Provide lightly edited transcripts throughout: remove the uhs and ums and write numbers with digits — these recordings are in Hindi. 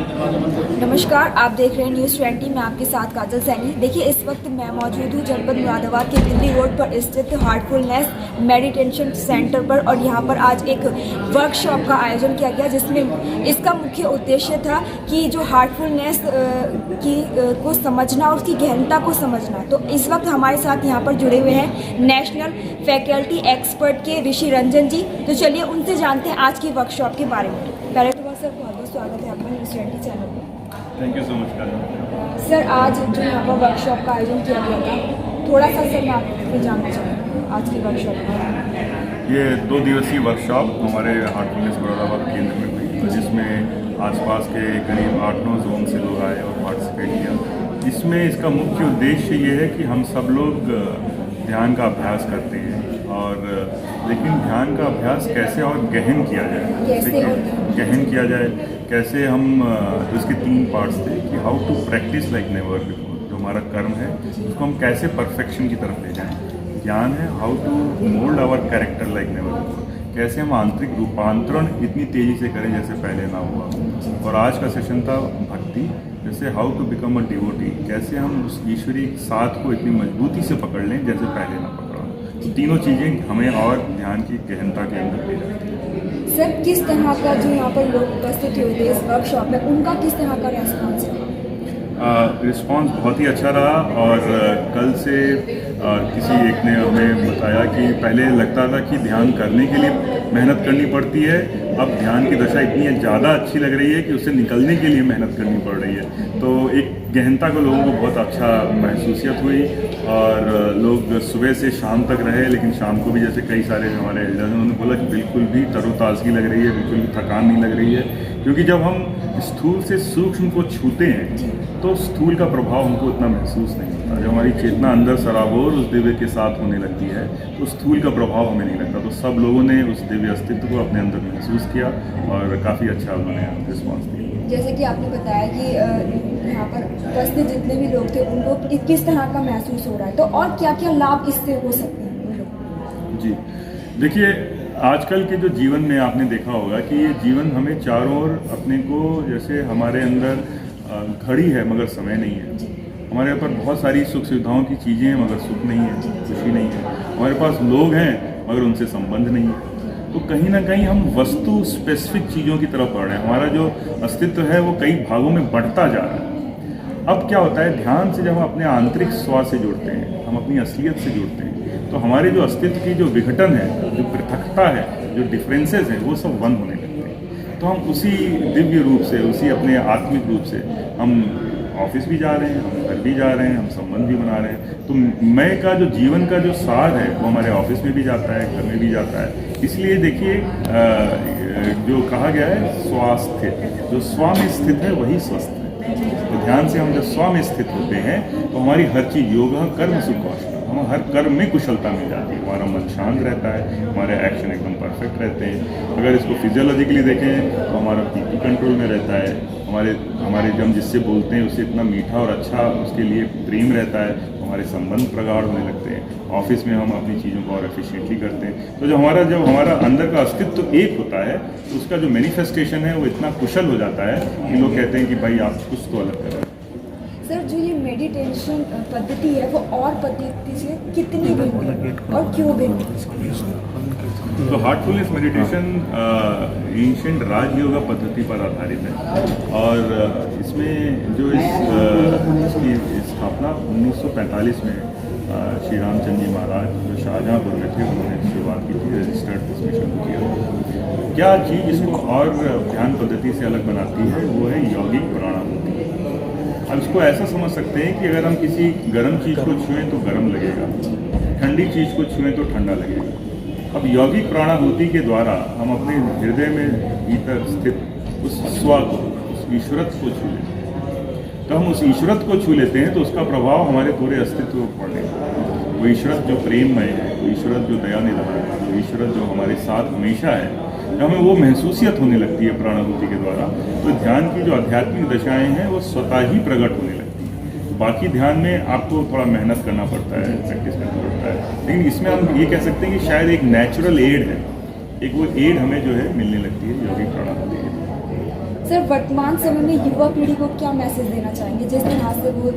नमस्कार, आप देख रहे हैं न्यूज़ 20 में आपके साथ काजल सैनी। देखिए, इस वक्त मैं मौजूद हूँ जनपद मुरादाबाद के दिल्ली रोड पर स्थित हार्टफुलनेस मेडिटेशन सेंटर पर, और यहाँ पर आज एक वर्कशॉप का आयोजन किया गया, जिसमें इसका मुख्य उद्देश्य था कि जो हार्टफुलनेस को समझना और उसकी गहनता को समझना। तो इस वक्त हमारे साथ यहाँ पर जुड़े हुए हैं नेशनल फैकल्टी एक्सपर्ट के ऋषि रंजन जी। तो चलिए उनसे जानते हैं आज की वर्कशॉप के बारे में। पहले तो सर बहुत बहुत स्वागत है आपका न्यूज़ 20 चैनल पर। Thank you so much. Sir, आज जो यहाँ पर वर्कशॉप का आयोजन किया गया था, थोड़ा सा सर मैं आपसे जानना चाहूँगी आज की वर्कशॉप में। ये 2 दिवसीय वर्कशॉप हमारे हार्टफुलनेस मुरादाबाद केंद्र में हुई, जिसमें आसपास के करीब 8-9 जोन से लोग आए और पार्टिसिपेट किया। इसमें इसका मुख्य उद्देश्य ये है कि हम सब लोग ध्यान का अभ्यास करते हैं, और लेकिन ध्यान का अभ्यास कैसे और गहन किया जाए, कैसे गहन किया जाए, कैसे हम इसके 3 पार्ट्स थे कि how to practise like never before, जो हमारा कर्म है उसको हम कैसे परफेक्शन की तरफ ले जाएं। ज्ञान है how to mould our character like never before, कैसे हम आंतरिक रूपांतरण इतनी तेज़ी से करें जैसे पहले ना हुआ। और आज का सेशन था भक्ति, जैसे how to become a devotee, कैसे हम उस ईश्वरी साथ को इतनी मजबूती से पकड़ लें जैसे पहले ना पकड़ा। तो तीनों चीज़ें हमें और ध्यान की गहनता के अंदर ले जाती हैं। सर, किस तरह का जो यहाँ पर लोग उपस्थित हुए थे इस वर्कशॉप में, उनका किस तरह का रेस्पॉन्स रहा? रिस्पांस बहुत ही अच्छा रहा। और कल से किसी एक ने हमें बताया कि पहले लगता था कि ध्यान करने के लिए मेहनत करनी पड़ती है, अब ध्यान की दशा इतनी ज़्यादा अच्छी लग रही है कि उससे निकलने के लिए मेहनत करनी पड़ रही है। तो एक गहनता को लोगों को बहुत अच्छा महसूसियत हुई, और लोग सुबह से शाम तक रहे, लेकिन शाम को भी जैसे कई सारे हमारे एल्डर्स हैं उन्होंने बोला कि बिल्कुल भी तरोताज़गी लग रही है, बिल्कुल भी थकान नहीं लग रही है। क्योंकि जब हम स्थूल से सूक्ष्म को छूते हैं तो स्थूल का प्रभाव हमको उतना महसूस नहीं होता। जब हमारी चेतना अंदर सराबोर उस दिव्य के साथ होने लगती है तो स्थूल का प्रभाव हमें नहीं लगता। तो सब लोगों ने उस दिव्य अस्तित्व को अपने अंदर महसूस किया और काफ़ी अच्छा उन्होंने रिस्पॉन्स दिया। जैसे कि आपने बताया कि यहाँ पर उपस्थित जितने भी लोग थे उनको किस तरह का महसूस हो रहा है, तो और क्या क्या लाभ इससे हो सकते हैं उन लोगों को? जी देखिए, आजकल के जो जीवन में आपने देखा होगा कि ये जीवन हमें चारों ओर अपने को, जैसे हमारे अंदर घड़ी है मगर समय नहीं है, हमारे ऊपर बहुत सारी सुख सुविधाओं की चीज़ें हैं मगर सुख नहीं है, खुशी नहीं है, हमारे पास लोग हैं मगर उनसे संबंध नहीं है। तो कहीं ना कहीं हम वस्तु स्पेसिफिक चीज़ों की तरफ बढ़ रहे हैं, हमारा जो अस्तित्व है वो कई भागों में बढ़ता जा रहा है। अब क्या होता है, ध्यान से जब हम अपने आंतरिक स्व से जुड़ते हैं, हम अपनी असलियत से जुड़ते हैं, तो हमारे जो अस्तित्व की जो विघटन है, जो पृथकता है, जो डिफरेंसेस हैं, वो सब वन होने लगते हैं। तो हम उसी दिव्य रूप से, उसी अपने आत्मिक रूप से हम ऑफिस भी जा रहे हैं, हम घर भी जा रहे हैं, हम संबंध भी बना रहे हैं। तो मैं का जो जीवन का जो सार है वो हमारे ऑफिस में भी जाता है, घर में भी जाता है। इसलिए देखिए, जो कहा गया है स्वास्थ्य, जो स्व में स्थित है वही स्वस्थ है। तो ध्यान से हम जब स्व में स्थित होते हैं तो हमारी हर चीज़, योग कर्म सुख वासना, हम हर कर्म में कुशलता मिल जाती है, हमारा मन शांत रहता है, हमारे एक्शन एकदम परफेक्ट रहते हैं। अगर इसको फिजियोलॉजिकली देखें तो हमारा बीपी कंट्रोल में रहता है, हमारे जब हम जिससे बोलते हैं उससे इतना मीठा और अच्छा उसके लिए प्रेम रहता है, तो हमारे संबंध प्रगाढ़ होने लगते हैं। ऑफिस में हम अपनी चीज़ों को और एफिशिएंटली करते हैं। तो जब हमारा अंदर का अस्तित्व एक होता है तो उसका जो मैनिफेस्टेशन है वो इतना कुशल हो जाता है कि लोग कहते हैं कि भाई आप कुछ तो अलग कर रहे हैं। सर, जो ये मेडिटेशन पद्धति है वो और पद्धति से कितनी भिन्न है और क्यों भिन्न है? तो हार्टफुलनेस मेडिटेशन एंशिएंट राजयोगा पद्धति पर आधारित है, और इसमें जो इसकी स्थापना 1945 में श्री रामचंद्र जी महाराज जो शाहजहाँपुर में थे उन्होंने शुरुआत की थी, रजिस्टर्ड इसमें शुरू किया। क्या चीज़ इसको और ध्यान पद्धति से अलग बनाती है वो है यौगिक प्राणायाम। अब इसको ऐसा समझ सकते हैं कि अगर हम किसी गर्म चीज़ को छुएं तो गर्म लगेगा, ठंडी चीज़ को छुएं तो ठंडा लगेगा। अब यौगिक प्राणाहुति के द्वारा हम अपने हृदय में भीतर स्थित उस स्व को, उस ईश्वरत को छू लेते हैं। तो हम उस ईश्वरत को छू लेते हैं तो उसका प्रभाव हमारे पूरे अस्तित्व पर पड़ने लगता है। वो ईश्वरत जो प्रेममय है, वो ईश्वरत जो दया निधान है, वो ईश्वरत जो हमारे साथ हमेशा है, हमें वो महसूसियत होने लगती है प्राणाहुति के द्वारा। तो ध्यान की जो आध्यात्मिक दशाएं हैं वो स्वतः ही प्रकट होने लगती हैं। तो बाकी ध्यान में आपको थोड़ा मेहनत करना पड़ता है, प्रैक्टिस करना पड़ता है, लेकिन इसमें हम ये कह सकते हैं कि शायद एक नेचुरल एड है, एक वो एड हमें जो है मिलने लगती है यौगिक प्राणाहुति के। सर, वर्तमान समय में युवा पीढ़ी को क्या मैसेज देना चाहेंगे, जिस तरह से वो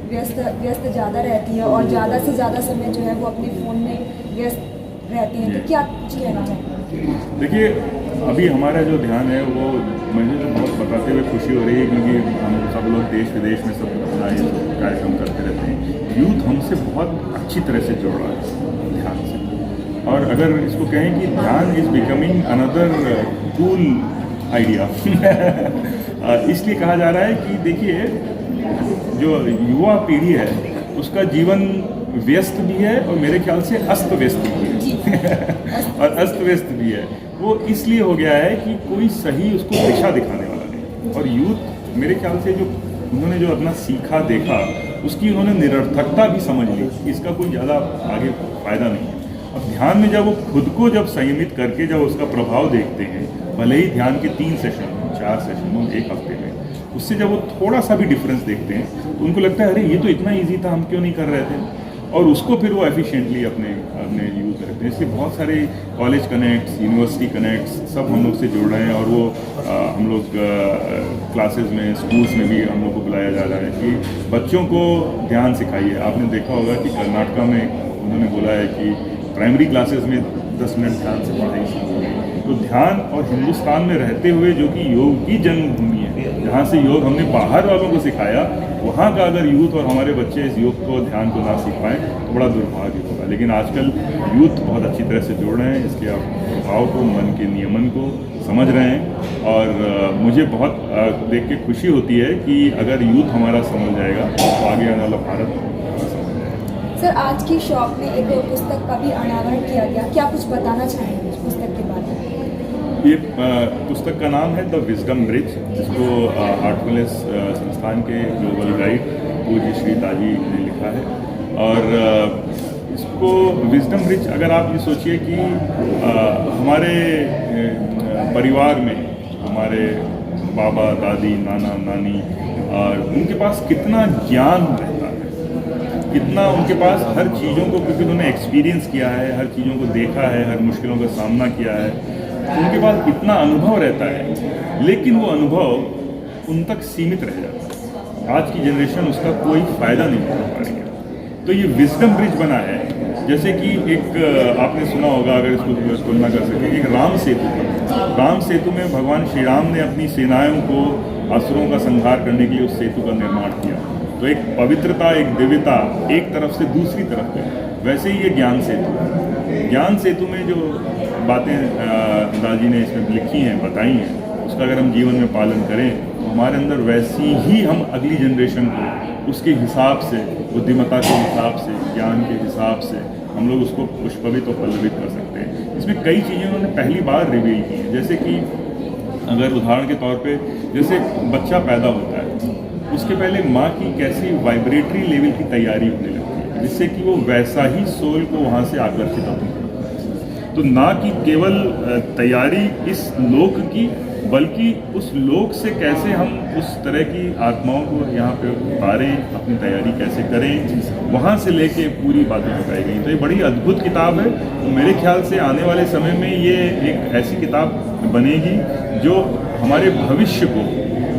व्यस्त ज़्यादा रहती है और ज़्यादा से ज़्यादा समय जो है वो अपने फ़ोन में व्यस्त रहती हैं, तो क्या कुछ कहना चाहेंगे? देखिए, अभी हमारा जो ध्यान है वो मुझे तो बहुत बताते हुए खुशी हो रही है, क्योंकि हम सब लोग देश विदेश में सब अपना ये सब कार्यक्रम करते रहते हैं। यूथ हमसे बहुत अच्छी तरह से जुड़ रहा है ध्यान से, और अगर इसको कहें कि ध्यान is becoming another cool idea इसलिए कहा जा रहा है कि देखिए, जो युवा पीढ़ी है उसका जीवन व्यस्त भी है और मेरे ख्याल से अस्त व्यस्त भी है और अस्त व्यस्त भी है। वो इसलिए हो गया है कि कोई सही उसको दिशा दिखाने वाला नहीं, और यूथ मेरे ख्याल से जो उन्होंने जो अपना सीखा देखा उसकी उन्होंने निरर्थकता भी समझ ली, इसका कोई ज़्यादा आगे फ़ायदा नहीं है। अब ध्यान में जब वो खुद को जब संयमित करके जब उसका प्रभाव देखते हैं, भले ही ध्यान के 3 सेशन हो, 4 सेशन हो, 1 हफ्ते में, उससे जब वो थोड़ा सा भी डिफरेंस देखते हैं तो उनको लगता है अरे ये तो इतना ईजी था, हम क्यों नहीं कर रहे थे, और उसको फिर वो एफिशिएंटली अपने यूज़ करते हैं। इसलिए बहुत सारे कॉलेज कनेक्ट्स, यूनिवर्सिटी कनेक्ट्स सब हम लोग से जुड़ रहे हैं, और वो हम लोग क्लासेस में, स्कूल्स में भी हम लोग को बुलाया जा रहा है कि बच्चों को ध्यान सिखाइए। आपने देखा होगा कि कर्नाटका में उन्होंने बोला है कि प्राइमरी क्लासेस में 10 मिनट ध्यान से पढ़ाई शुरू हो गई। तो ध्यान, और हिंदुस्तान में रहते हुए जो कि योग की जन्मभूमि है, जहाँ से योग हमने बाहर वालों को सिखाया, वहाँ का अगर यूथ और हमारे बच्चे इस योग को, ध्यान को ना सीख पाएँ तो बड़ा दुर्भाग्य होगा। लेकिन आजकल यूथ बहुत अच्छी तरह से जुड़ रहे हैं, इसके प्रभाव को, मन के नियमन को समझ रहे हैं, और मुझे बहुत देख के खुशी होती है कि अगर यूथ हमारा समझ जाएगा तो आगे आने वाला भारत समझ जाएगा। सर, आज की शॉप में एक पुस्तक का भी अनावरण किया गया, क्या कुछ बताना चाहेंगे उस पुस्तक के बारे में? ये पुस्तक का नाम है द विजडम ब्रिज, जिसको हार्टफुलनेस संस्थान के ग्लोबल गाइड पूज्य श्री ताजी ने लिखा है। और इसको विजडम ब्रिज, अगर आप ये सोचिए कि हमारे परिवार में हमारे बाबा दादी, नाना नानी, और उनके पास कितना ज्ञान रहता है, कितना उनके पास हर चीज़ों को, क्योंकि उन्होंने एक्सपीरियंस किया है, हर चीज़ों को देखा है, हर मुश्किलों का सामना किया है, उनके पास इतना अनुभव रहता है, लेकिन वो अनुभव उन तक सीमित रह जाता है। आज की जनरेशन उसका कोई फ़ायदा नहीं उठा पा रही है। तो ये विजडम ब्रिज बना है, जैसे कि एक आपने सुना होगा, अगर इसको तुलना कर सके, एक राम सेतु था। राम सेतु में भगवान श्री राम ने अपनी सेनाओं को असुरों का संहार करने के लिए उस सेतु का निर्माण किया। तो एक पवित्रता, एक दिव्यता एक तरफ से दूसरी तरफ है। वैसे ही ये ज्ञान सेतु है। ज्ञान सेतु में जो बातें दादी ने इसमें लिखी हैं, बताई हैं, उसका अगर हम जीवन में पालन करें तो हमारे अंदर वैसी ही हम अगली जनरेशन को उसके हिसाब से, बुद्धिमत्ता के हिसाब से, ज्ञान के हिसाब से हम लोग उसको पुष्पित और पल्लवित कर सकते हैं। इसमें कई चीज़ें उन्होंने पहली बार रिवील की हैं, जैसे कि अगर उदाहरण के तौर पे, जैसे बच्चा पैदा होता है, उसके पहले माँ की कैसी वाइब्रेटरी लेवल की तैयारी होने लगती है, जिससे कि वो वैसा ही सोल को वहाँ से आकर्षित होती है। तो ना कि केवल तैयारी इस लोक की, बल्कि उस लोक से कैसे हम उस तरह की आत्माओं को यहाँ पे उतारें, अपनी तैयारी कैसे करें, वहाँ से लेके पूरी बातें बताई गई। तो ये बड़ी अद्भुत किताब है। तो मेरे ख्याल से आने वाले समय में ये एक ऐसी किताब बनेगी जो हमारे भविष्य को,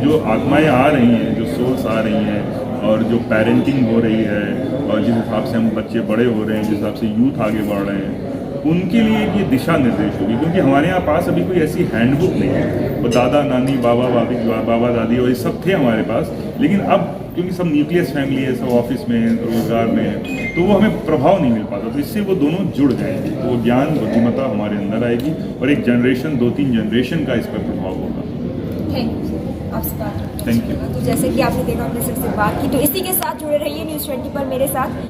जो आत्माएँ आ रही हैं, जो सोल्स आ रही हैं, और जो पेरेंटिंग हो रही है, और जिस हिसाब से हम बच्चे बड़े हो रहे हैं, जिस हिसाब से यूथ आगे बढ़ रहे हैं, उनके लिए ये दिशा निर्देश होगी। क्योंकि हमारे यहाँ पास अभी कोई ऐसी हैंडबुक नहीं है। वो दादा नानी, बाबा दादी और ये सब थे हमारे पास, लेकिन अब क्योंकि सब न्यूक्लियस फैमिली है, सब ऑफिस में, रोजगार में है, तो वो हमें प्रभाव नहीं मिल पाता। तो इससे वो दोनों जुड़ जाएंगे, तो वो ज्ञान, बुद्धिमत्ता हमारे अंदर आएगी, और एक जनरेशन, 2-3 जनरेशन का इस पर प्रभाव होगा। थैंक यू, आपसे बात। Thank you. तो जैसे कि आपने देखा, अपने सर से बात की, तो इसी के साथ जुड़े रहिए News 20 पर मेरे साथ।